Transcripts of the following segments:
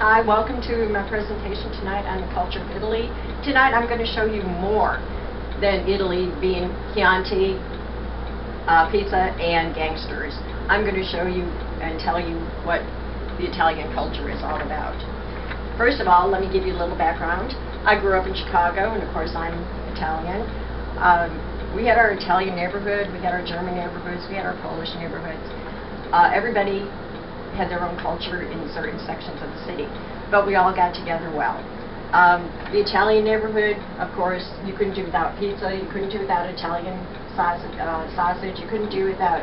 Hi, welcome to my presentation tonight on the culture of Italy. Tonight I'm going to show you more than Italy being Chianti, pizza, and gangsters. I'm going to show you and tell you what the Italian culture is all about. First of all, let me give you a little background. I grew up in Chicago, and of course I'm Italian. We had our Italian neighborhood, we had our German neighborhoods, we had our Polish neighborhoods. Everybody had their own culture in certain sections of the city, but we all got together well. The Italian neighborhood, of course, you couldn't do without pizza, you couldn't do without Italian sausage, you couldn't do without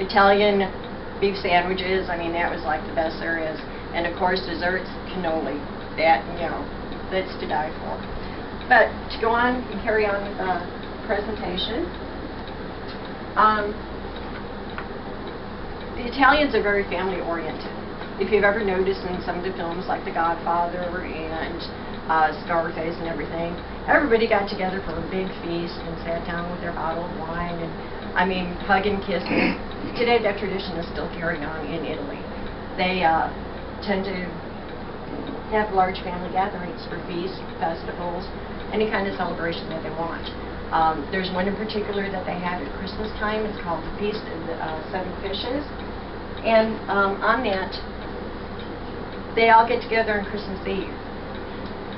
Italian beef sandwiches. I mean, that was like the best there is. And of course, desserts, cannoli, that, you know, that's to die for. But to go on and carry on with the presentation, the Italians are very family-oriented. If you've ever noticed in some of the films like The Godfather and Scarface and everything, everybody got together for a big feast and sat down with their bottle of wine and, I mean, hugging, kissing. Today that tradition is still carried on in Italy. They tend to have large family gatherings for feasts, festivals, any kind of celebration that they want. There's one in particular that they have at Christmas time. It's called the Feast of the Seven Fishes. And on that, they all get together on Christmas Eve.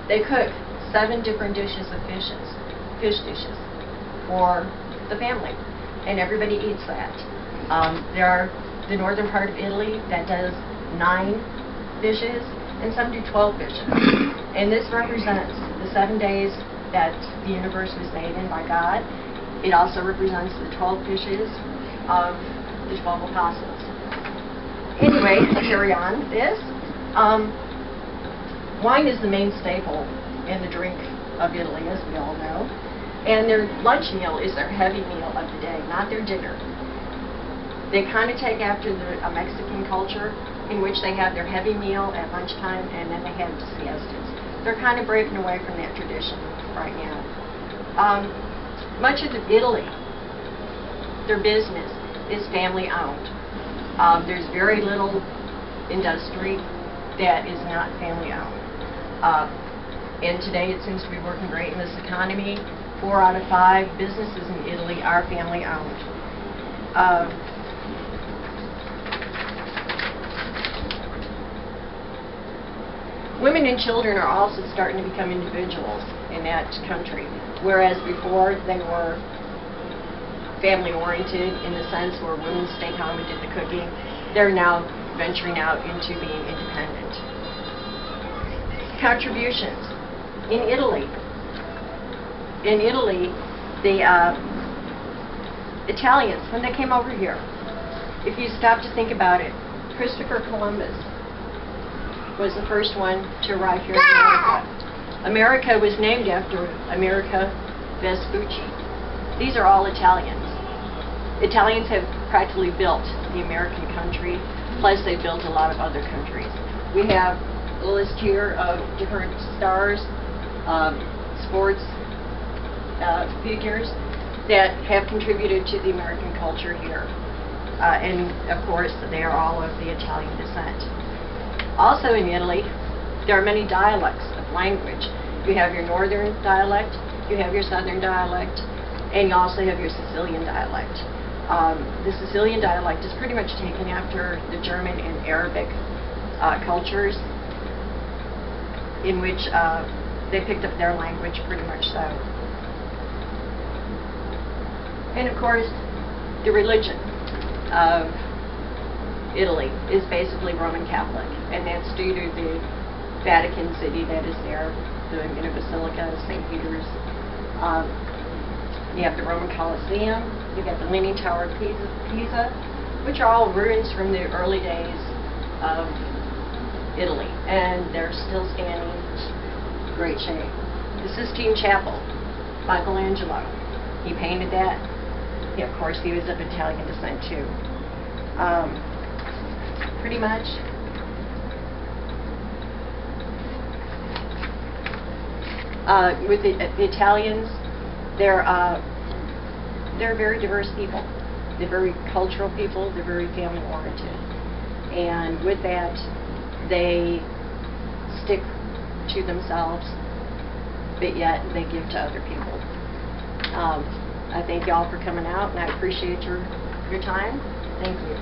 They cook 7 different dishes of fish dishes, for the family, and everybody eats that. There are the northern part of Italy that does 9 dishes, and some do 12 dishes. And this represents the 7 days that the universe was made in by God. It also represents the 12 fishes of the 12 apostles. Anyway, to carry on with this, wine is the main staple in the drink of Italy, as we all know. And their lunch meal is their heavy meal of the day, not their dinner. They kind of take after a Mexican culture in which they have their heavy meal at lunchtime and then they have the siestas. They're kind of breaking away from that tradition right now. Much of Italy, their business is family owned. There's very little industry that is not family owned. And today it seems to be working great in this economy. 4 out of 5 businesses in Italy are family owned. Women and children are also starting to become individuals in that country, whereas before they were family-oriented in the sense where women stayed home and did the cooking. They're now venturing out into being independent. Contributions. In Italy, the Italians, when they came over here, if you stop to think about it, Christopher Columbus was the first one to arrive here in America. America was named after America Vespucci. These are all Italians. Italians have practically built the American country, plus they built a lot of other countries. We have a list here of different stars, sports figures that have contributed to the American culture here. And of course, they are all of the Italian descent. Also in Italy, there are many dialects of language. You have your northern dialect, you have your southern dialect, and you also have your Sicilian dialect. The Sicilian dialect is pretty much taken after the German and Arabic cultures, in which they picked up their language pretty much so. And of course, the religion of Italy is basically Roman Catholic, and that's due to the Vatican City that is there, the Basilica of St. Peter's. You have the Roman Colosseum, you got the Leaning Tower of Pisa, which are all ruins from the early days of Italy, and they're still standing in great shape. The Sistine Chapel, Michelangelo, he painted that. Of course, he was of Italian descent too. Pretty much. With the Italians, they're very diverse people. They're very cultural people. They're very family-oriented. And with that, they stick to themselves, but yet they give to other people. I thank y'all for coming out, and I appreciate your time. Thank you.